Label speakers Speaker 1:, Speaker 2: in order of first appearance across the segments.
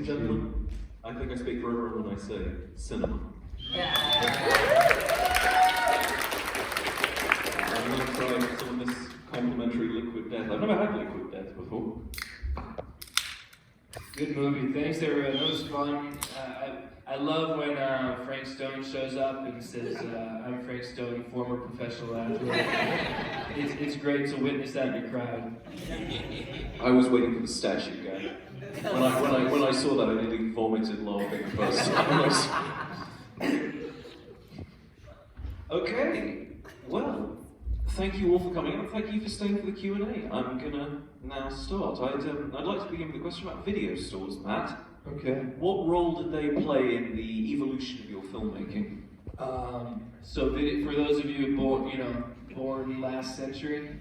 Speaker 1: and gentlemen, I think I speak for everyone when I say cinema. I'm going to try some of this complimentary liquid death. I've never had liquid death before.
Speaker 2: Good movie. Thanks, everyone. That was fun. I love when Frank Stone shows up and says, I'm Frank Stone, former professional athlete. It's great to witness that in a crowd.
Speaker 1: I was waiting for the statue guy. When I saw that, I nearly vomited laughing first. Okay, well, thank you all for coming and thank you for staying for the Q&A. I'm gonna now start. I'd like to begin with a question about video stores, Matt.
Speaker 2: Okay.
Speaker 1: What role did they play in the evolution of your filmmaking?
Speaker 2: So for those of you born last century,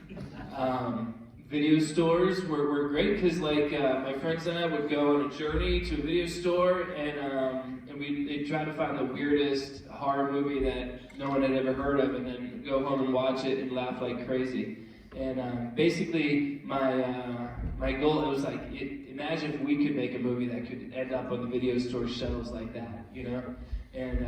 Speaker 2: video stores were great because my friends and I would go on a journey to a video store and they'd try to find the weirdest horror movie that no one had ever heard of and then go home and watch it and laugh like crazy. And basically my goal, it was like, imagine if we could make a movie that could end up on the video store shelves like that, you know? And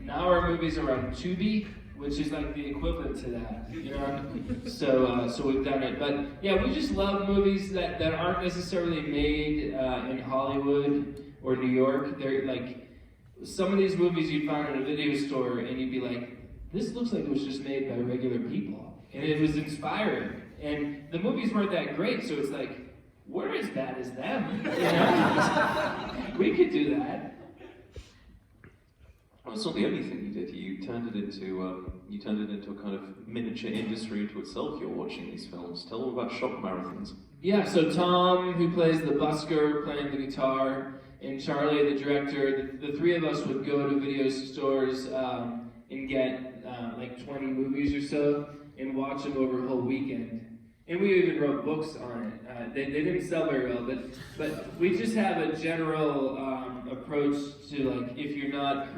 Speaker 2: now our movies are on Tubi, which is like the equivalent to that, you know? So we've done it. But yeah, we just love movies that aren't necessarily made in Hollywood or New York. They're like, some of these movies you'd find in a video store and you'd be like, this looks like it was just made by regular people. And it was inspiring. And the movies weren't that great, so it's like, we're as bad as them, you know? We could do that.
Speaker 1: Well, it's not the only thing you did. You turned it into a kind of miniature industry into itself. You're watching these films. Tell them about shop marathons.
Speaker 2: Yeah, so Tom, who plays the busker, playing the guitar, and Charlie, the director, the three of us would go to video stores and get like 20 movies or so and watch them over a whole weekend. And we even wrote books on it. They didn't sell very well, but we just have a general approach to like if you're not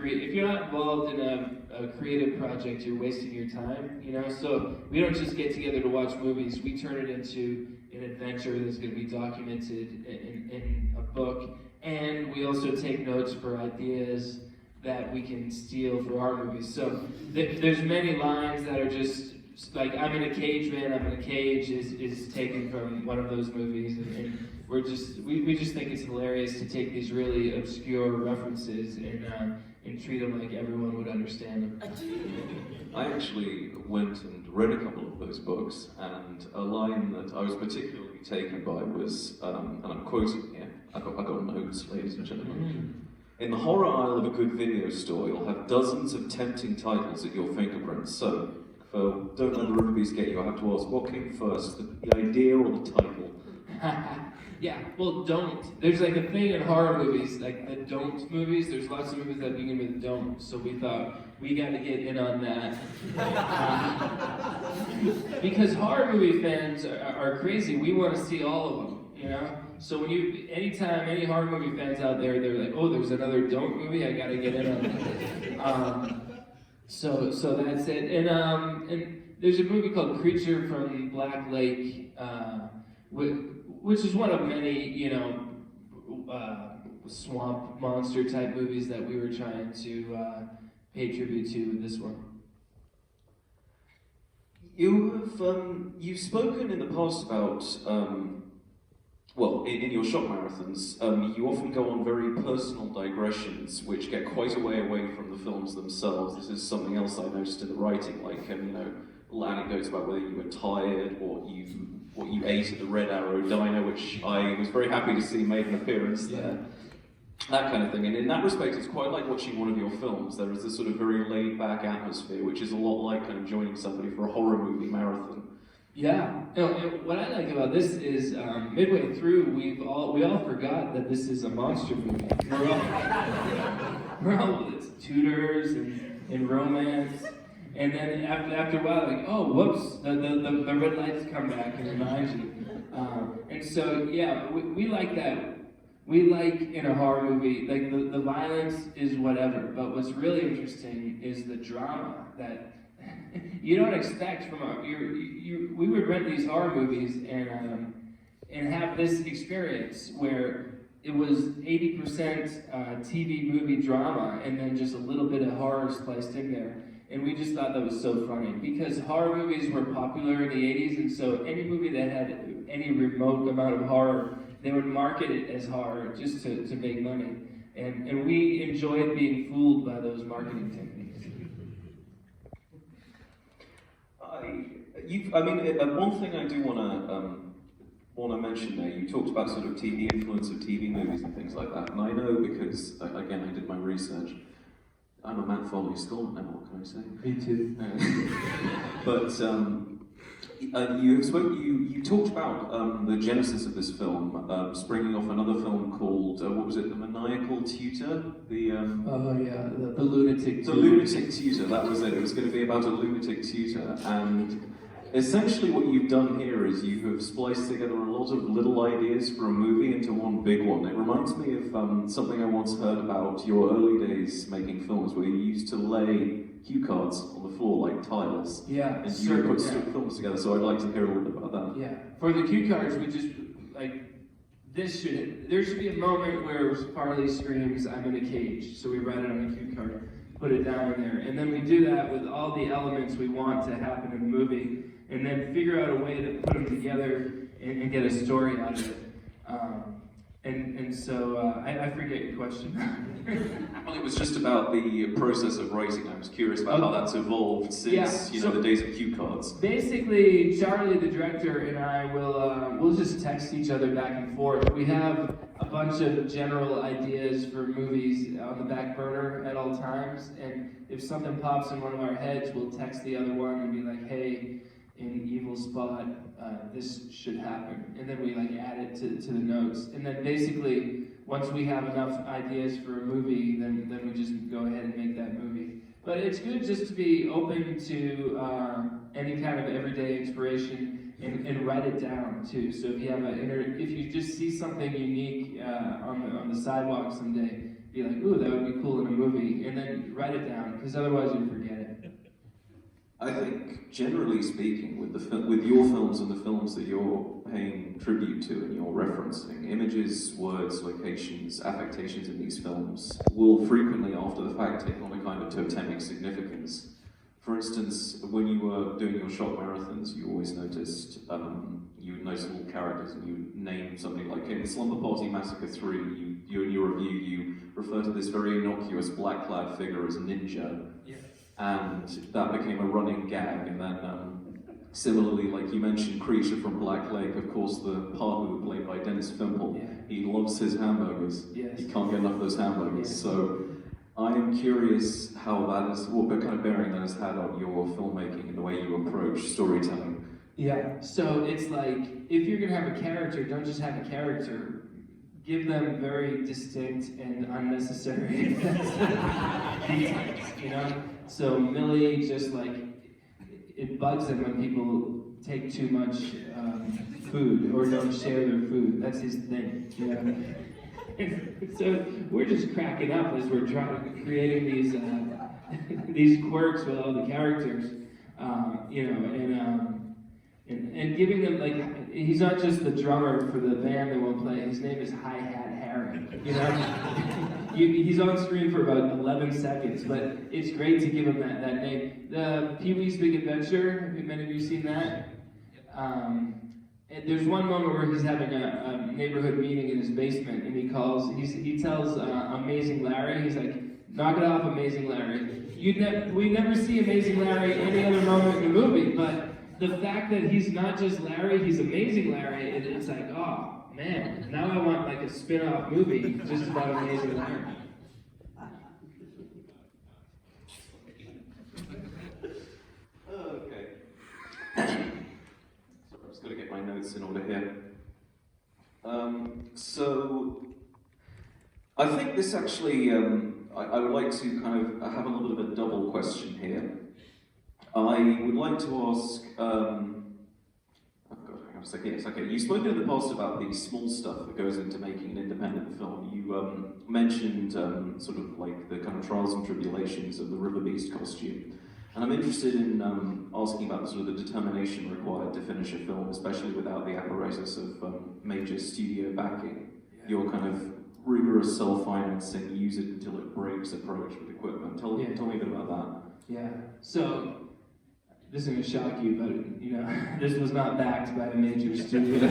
Speaker 2: involved in a creative project, you're wasting your time. You know, so we don't just get together to watch movies. We turn it into an adventure that's going to be documented in a book, and we also take notes for ideas that we can steal for our movies. So there's many lines that are just like I'm in a cage, man. I'm in a cage is taken from one of those movies, and we just think it's hilarious to take these really obscure references and treat them like everyone would understand them.
Speaker 1: I actually went and read a couple of those books, and a line that I was particularly taken by was, and I'm quoting here. I got notes, ladies and gentlemen. In the horror aisle of a good video store, you'll have dozens of tempting titles at your fingerprints. So, don't let the Riverbeast get you. I have to ask, what came first, the idea or the title?
Speaker 2: Yeah, well, don't. There's like a thing in horror movies, like the don't movies. There's lots of movies that begin with don't. So we thought we got to get in on that. Because horror movie fans are crazy. We want to see all of them, you know? So anytime any horror movie fans out there, they're like, oh, there's another don't movie, I got to get in on that. So that's it. And there's a movie called Creature from Black Lake, which is one of many, you know, swamp monster type movies that we were trying to pay tribute to with this one.
Speaker 1: You've spoken in the past about, well, in your shop marathons, you often go on very personal digressions, which get quite a way away from the films themselves. This is something else I noticed in the writing, like, you know, little anecdotes about whether you were tired, or what you ate at the Red Arrow Diner, which I was very happy to see made an appearance there. That kind of thing. And in that respect, it's quite like watching one of your films. There is this sort of very laid-back atmosphere, which is a lot like kind of joining somebody for a horror movie marathon.
Speaker 2: Yeah. No, what I like about this is midway through, we all forgot that this is a monster movie. We're all it's tutors and romance, and then after a while, like, oh, whoops, the red lights come back and remind you. And so, yeah, we like that. We like in a horror movie, like the violence is whatever, but what's really interesting is the drama that you don't expect from we would rent these horror movies and have this experience where it was 80% TV movie drama and then just a little bit of horror spliced in there. And we just thought that was so funny because horror movies were popular in the 80s, and so any movie that had any remote amount of horror, they would market it as horror just to make money. And we enjoyed being fooled by those marketing techniques.
Speaker 1: One thing I do want to mention there, you talked about sort of TV influence of TV movies and things like that, and I know because, again, I did my research. I'm a Matt Farley scholar now, what can I say?
Speaker 2: Me too.
Speaker 1: But you talked about the genesis of this film, springing off another film called, what was it, The Maniacal Tutor? The
Speaker 2: Lunatic Tutor.
Speaker 1: The Lunatic Tutor, that was it. It was going to be about a lunatic tutor, and essentially what you've done here is you have spliced together a lot of little ideas for a movie into one big one. It reminds me of something I once heard about your early days making films, where you used to lay cue cards on the floor like tiles.
Speaker 2: Yeah,
Speaker 1: and you put films together, so I'd like to hear a little bit about that.
Speaker 2: Yeah, for the cue cards, we just, there should be a moment where Farley screams, "I'm in a cage," so we write it on a cue card, put it down in there, and then we do that with all the elements we want to happen in the movie, and then figure out a way to put them together and get a story out of it. I forget your question.
Speaker 1: Well, it was just about the process of writing. I was curious about how that's evolved since the days of cue cards.
Speaker 2: Basically, Charlie, the director, and I we'll just text each other back and forth. We have a bunch of general ideas for movies on the back burner at all times, and if something pops in one of our heads, we'll text the other one and be like, "Hey, in Evil Spot, this should happen," and then we add it to the notes. And then basically, once we have enough ideas for a movie, then we just go ahead and make that movie. But it's good just to be open to any kind of everyday inspiration and write it down too. So if you have if you just see something unique on the sidewalk someday, be like, "Ooh, that would be cool in a movie," and then write it down, because otherwise you forget it.
Speaker 1: I think, generally speaking, with your films and the films that you're paying tribute to and you're referencing, images, words, locations, affectations in these films will frequently, after the fact, take on a kind of totemic significance. For instance, when you were doing your short marathons, you always noticed, you would notice little characters, and you would name something like, in Slumber Party Massacre 3, you in your review, you refer to this very innocuous black-clad figure as Ninja. Yeah. And that became a running gag, and then similarly, like you mentioned, Creature from Black Lake, of course, the partner played by Dennis Fimple, he loves his hamburgers. Yes. He can't get enough of those hamburgers. Yes. So I am curious how that is, what kind of bearing that has had on your filmmaking and the way you approach storytelling.
Speaker 2: Yeah, so it's like, if you're gonna have a character, don't just have a character. Give them very distinct and unnecessary details, So Millie just it bugs them when people take too much food or don't share their food. That's his thing, So we're just cracking up as we're creating these quirks with all the characters, and giving them, he's not just the drummer for the band that won't play. His name is Hi-Hat Harry. He's on screen for about 11 seconds, but it's great to give him that name. The Pee-wee's Big Adventure. Have many of you seen that? And there's one moment where he's having a neighborhood meeting in his basement, and he tells Amazing Larry. He's like, "Knock it off, Amazing Larry." We never see Amazing Larry any other moment in the movie, but the fact that he's not just Larry, he's Amazing Larry, it's like, oh man, now I want a spin-off movie just about Amazing Larry.
Speaker 1: Okay. Sorry, I've just got to get my notes in order here. So, I think this actually, I would like to kind of have a little bit of a double question here. I would like to ask, yes, okay. You've spoken in the past about the small stuff that goes into making an independent film. You mentioned sort of the kind of trials and tribulations of the Riverbeast costume. And I'm interested in asking about sort of the determination required to finish a film, especially without the apparatus of major studio backing. Your kind of rigorous self-financing, use it until it breaks approach with equipment. Tell me a bit about that.
Speaker 2: Yeah. So this is going to shock you, but you know, this was not backed by a major studio.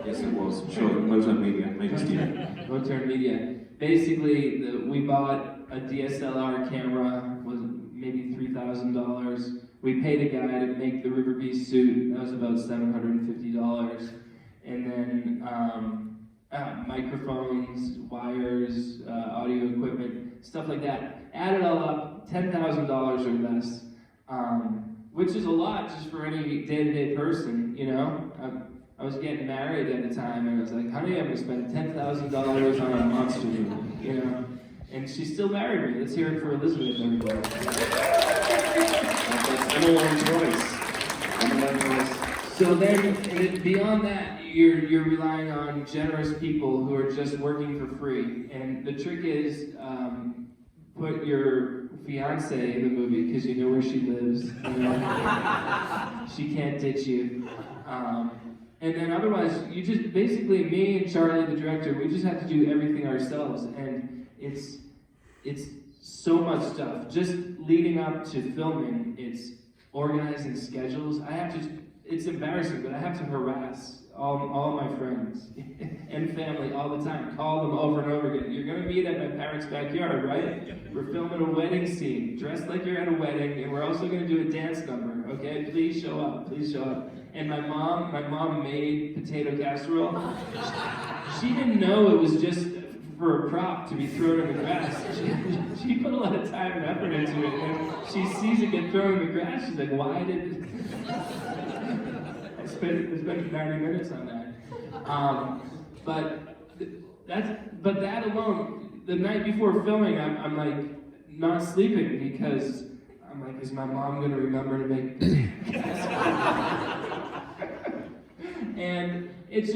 Speaker 1: Yes, it was. Sure, Motown Media, major studio.
Speaker 2: Motown Media. Basically, we bought a DSLR camera, was maybe $3,000. We paid a guy to make the Riverbeast suit. That was about $750. And then microphones, wires, audio equipment, stuff like that. Add it all up, $10,000 or less, which is a lot just for any day-to-day person, you know? I was getting married at the time, and I was like, honey, I'm going to spend $10,000 on a monster movie, you know? And she still married me. Let's hear it for Elizabeth, everybody. So then, beyond that, you're relying on generous people who are just working for free. And the trick is, put your fiance in the movie because you know where she lives. You know? She can't ditch you. And then otherwise, you just, basically, me and Charlie, the director, we just have to do everything ourselves. And it's so much stuff. Just leading up to filming, it's organizing schedules. It's embarrassing, but I have to harass all my friends and family all the time. Call them over and over again. You're going to meet at my parents' backyard, right? We're filming a wedding scene. Dress like you're at a wedding, and we're also going to do a dance number, okay? Please show up, please show up. And my mom made potato casserole. She didn't know it was just for a prop to be thrown in the grass. She put a lot of time and effort into it, and she sees it get thrown in the grass. She's like, why did... I spent 90 minutes on that. But that alone, the night before filming, I'm like not sleeping because I'm like, is my mom gonna remember to make And it's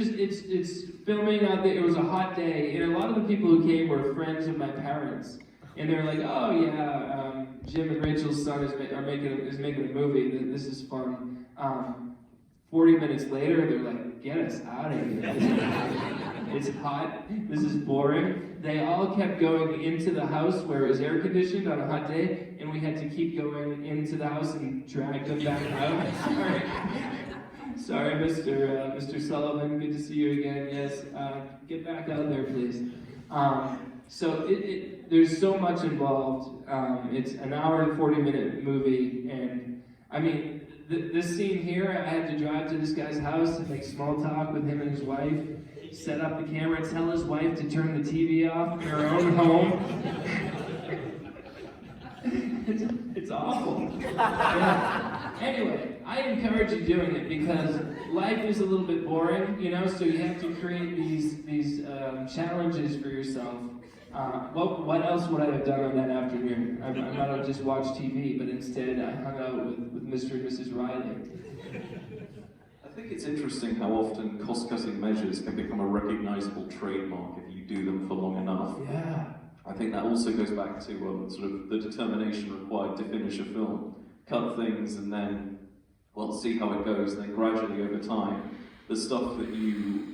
Speaker 2: filming out there. It was a hot day, and a lot of the people who came were friends of my parents, and they're like, oh yeah, Jim and Rachel's son is making a movie. This is fun. 40 minutes later, they're like, get us out of here. It's hot. This is boring. They all kept going into the house where it was air conditioned on a hot day, and we had to keep going into the house and drag them back out. Sorry, Mr. Sullivan. Good to see you again. Yes, get back out there, please. So there's so much involved. It's an hour and 40-minute movie, and I mean, this scene here, I had to drive to this guy's house and make small talk with him and his wife, set up the camera, tell his wife to turn the TV off in her own home. It's awful. Yeah. Anyway, I encourage you doing it because life is a little bit boring, you know, so you have to create these challenges for yourself. What else would I have done on that afternoon? I might have just watched TV, but instead I hung out with Mr. and Mrs. Riley.
Speaker 1: I think it's interesting how often cost-cutting measures can become a recognizable trademark if you do them for long enough.
Speaker 2: Yeah.
Speaker 1: I think that also goes back to sort of the determination required to finish a film. Cut things and then, well, see how it goes, and then gradually over time, the stuff that you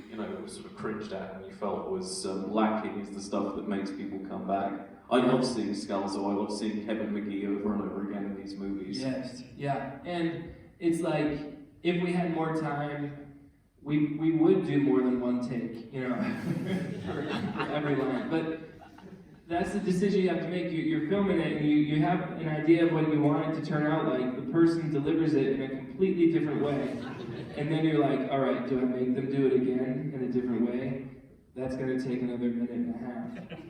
Speaker 1: sort of cringed at and you felt was lacking is the stuff that makes people come back. I love seeing Scalzo, I love seeing Kevin McGee over and over again in these movies.
Speaker 2: Yes, yeah, and it's like, if we had more time, we would do more than one take, you know, for every line. But that's the decision you have to make. You're filming it and you have an idea of what you want it to turn out like. The person delivers it in a completely different way. And then you're like, all right, do I make them do it again in a different way? That's going to take another minute and a half.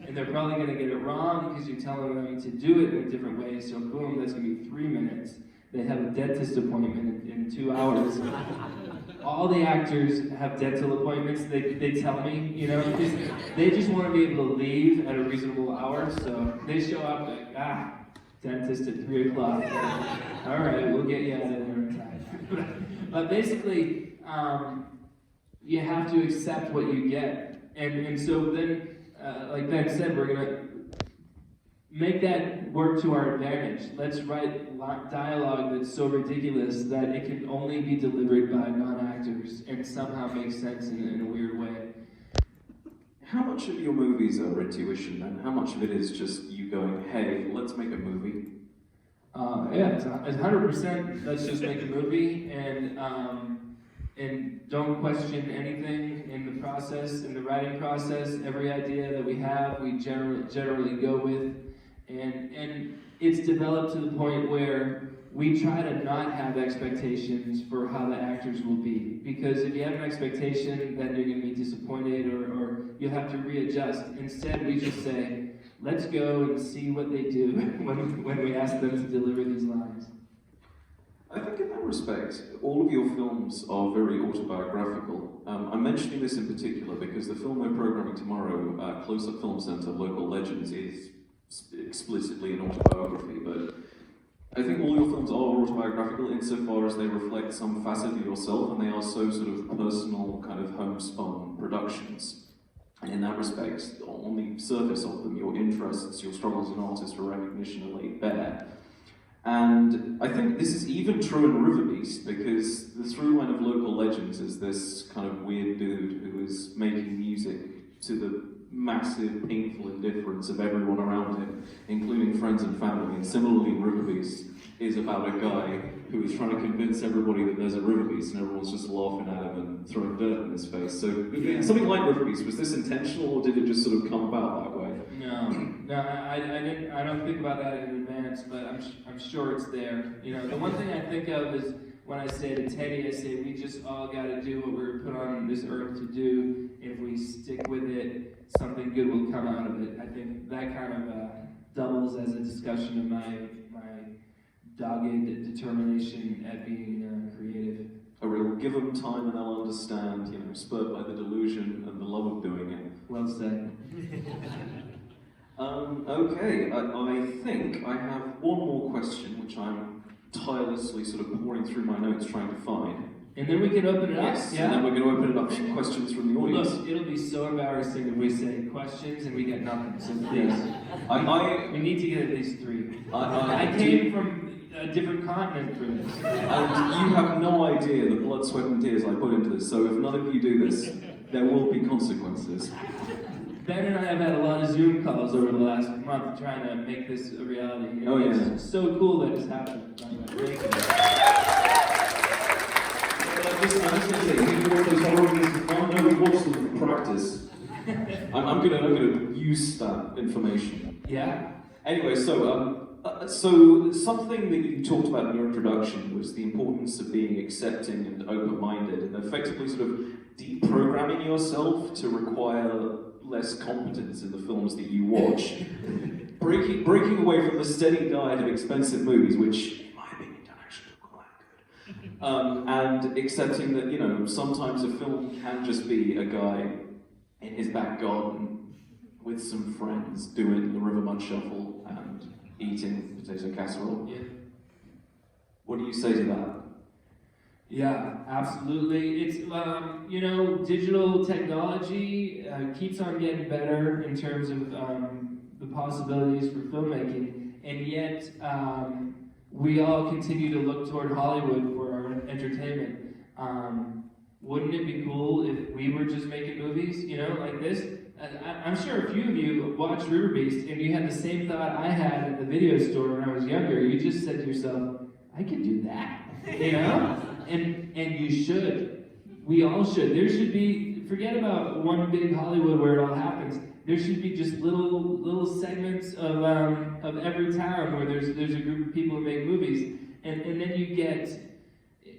Speaker 2: And they're probably going to get it wrong because you're telling them to do it in a different way. So boom, that's going to be 3 minutes. They have a dentist appointment in 2 hours. All the actors have dental appointments, they tell me, you know, they just want to be able to leave at a reasonable hour, so they show up like, dentist at 3 o'clock. All right, we'll get you out of there in time. But basically, you have to accept what you get. And so then, like Ben said, we're going to make that work to our advantage. Let's write dialogue that's so ridiculous that it can only be delivered by non-actors and somehow make sense in a weird way.
Speaker 1: how much of your movies are intuition, and how much of it is just you going, hey, let's make a movie?
Speaker 2: Yeah, it's 100%. Let's just make a movie, and don't question anything in the process, in the writing process. Every idea that we have, we generally go with, and it's developed to the point where we try to not have expectations for how the actors will be. Because if you have an expectation, then you're going to be disappointed, or you'll have to readjust. Instead, we just say, let's go and see what they do when we ask them to deliver these lines.
Speaker 1: I think in that respect, all of your films are very autobiographical. I'm mentioning this in particular because the film we're programming tomorrow, Close Up Film Centre, Local Legends, is explicitly an autobiography, but I think all your films are autobiographical insofar as they reflect some facet of yourself, and they are so sort of personal, kind of homespun productions. And in that respect, on the surface of them, your interests, your struggles as an artist for recognition are laid bare. And I think this is even true in Riverbeast, because the through line of Local Legends is this kind of weird dude who is making music to the massive, painful indifference of everyone around him, including friends and family. And similarly, Riverbeast is about a guy who is trying to convince everybody that there's a Riverbeast, and everyone's just laughing at him and throwing dirt in his face. So something like Riverbeast, was this intentional, or did it just sort of come about that way?
Speaker 2: No, I don't think about that in advance, but I'm sure it's there. You know, the one thing I think of is when I say to Teddy, I say we just all got to do what we were put on this earth to do. If we stick with it, something good will come out of it. I think that kind of doubles as a discussion of my dogged determination at being creative.
Speaker 1: A real give them time and they'll understand, you know, spurred by the delusion and the love of doing it.
Speaker 2: Well said.
Speaker 1: Okay, I think I have one more question, which I'm tirelessly sort of pouring through my notes trying to find.
Speaker 2: And then we can open it up.
Speaker 1: Yes,
Speaker 2: yeah?
Speaker 1: and then we're going to open it up to questions from the audience.
Speaker 2: Look, it'll be so embarrassing if we say questions and we get nothing. So please, we need to get at least 3. I came from a different continent for this.
Speaker 1: And you have no idea the blood, sweat, and tears I put into this. So if none of you do this, there will be consequences.
Speaker 2: Ben and I have had a lot of Zoom calls over the last month trying to make this a reality.
Speaker 1: Oh yeah.
Speaker 2: It's so cool that it's happened. Thank you.
Speaker 1: Listen, I just want to say, you know those horror movies, I know we watched them in practice. I'm gonna use that information.
Speaker 2: Yeah.
Speaker 1: Anyway, so something that you talked about in your introduction was the importance of being accepting and open-minded, and effectively sort of deprogramming yourself to require less competence in the films that you watch. breaking away from the steady diet of expensive movies, which, in my opinion, don't actually look quite good. And accepting that, you know, sometimes a film can just be a guy in his back garden with some friends doing the River Mud Shuffle and eating potato casserole.
Speaker 2: Yeah.
Speaker 1: What do you say to that?
Speaker 2: Yeah, absolutely. It's, you know, digital technology keeps on getting better in terms of the possibilities for filmmaking, and yet we all continue to look toward Hollywood for our entertainment. Wouldn't it be cool if we were just making movies, you know, like this? I'm sure a few of you watched Riverbeast and you had the same thought I had at the video store when I was younger. You just said to yourself, I could do that, you know? And you should. We all should. There should be, forget about one big Hollywood where it all happens. There should be just little segments of every town where there's a group of people who make movies. And then you get,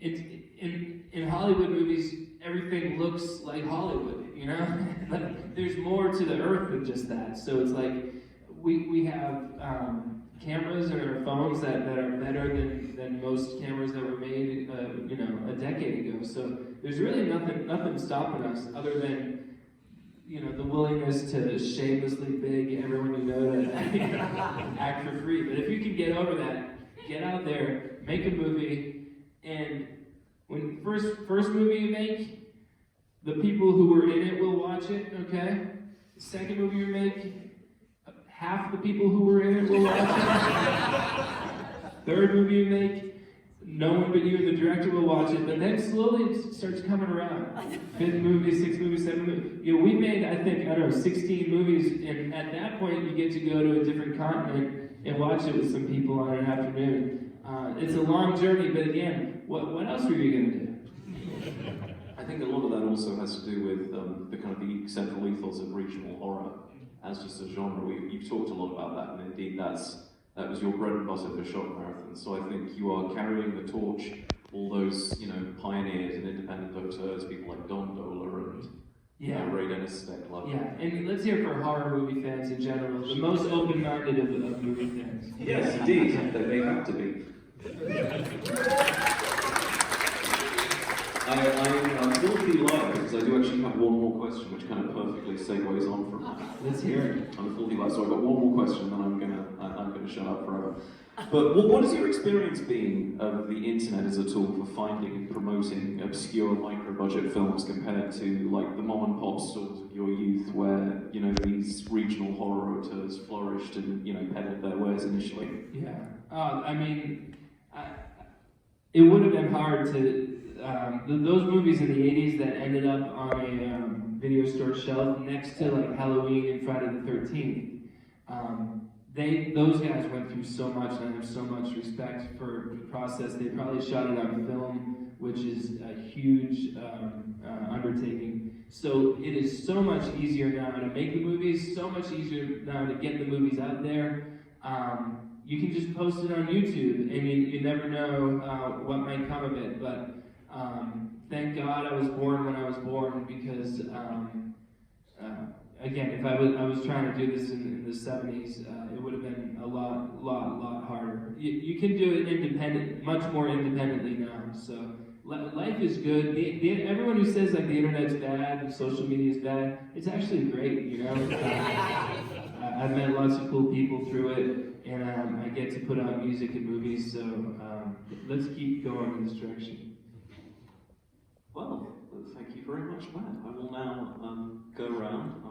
Speaker 2: in Hollywood movies, everything looks like Hollywood, you know? Like, there's more to the earth than just that. So it's like, we have cameras on our phones that are better than most cameras that were made, you know, a decade ago. So there's really nothing stopping us other than, you know, the willingness to shamelessly beg everyone you know to act for free. But if you can get over that, get out there, make a movie, and when first movie you make, the people who were in it will watch it, okay? The second movie you make, half the people who were in it will watch it. Third movie you make, no one but you and the director will watch it, but then slowly it starts coming around. 5th movie, 6th movie, 7th movie. You know, we made, I think, I don't know, 16 movies, and at that point you get to go to a different continent and watch it with some people on an afternoon. It's a long journey, but again, what else were you going to do?
Speaker 1: I think a lot of that also has to do with the kind of the central ethos of regional horror as just a genre. You've talked a lot about that, and indeed that was your bread and butter for Shock Marathon. So I think you are carrying the torch, all those pioneers and independent auteurs, people like Don Dola and Ray Dennis Steckler.
Speaker 2: Yeah, and let's hear it for horror movie fans in general, the most open-minded of movie fans.
Speaker 1: Yes, indeed, they have to be. I'm filthy liar because I do actually have one more question, which kind of perfectly segues on from that.
Speaker 2: Let's hear it.
Speaker 1: I'm a filthy liar, so I've got one more question, and then I'm gonna shut up forever. But what has your experience been of the internet as a tool for finding and promoting obscure micro-budget films compared to like the mom and pop stores of your youth, where these regional horror auteurs flourished and peddled their wares initially?
Speaker 2: Yeah, I mean, it would have been hard to. Those movies in the 80s that ended up on a video store shelf next to like Halloween and Friday the 13th, those guys went through so much, and I have so much respect for the process. They probably shot it on film, which is a huge undertaking. So it is so much easier now to make the movies, so much easier now to get the movies out there. You can just post it on YouTube, and you never know what might come of it, but thank God I was born when I was born, because again, if I was trying to do this in the 70s, it would have been a lot harder. You can do it much more independently now. So life is good. Everyone who says like the internet's bad and social media is bad, it's actually great. I've met lots of cool people through it, and I get to put out music and movies. So let's keep going in this direction.
Speaker 1: Well, thank you very much, Matt. I will now go around.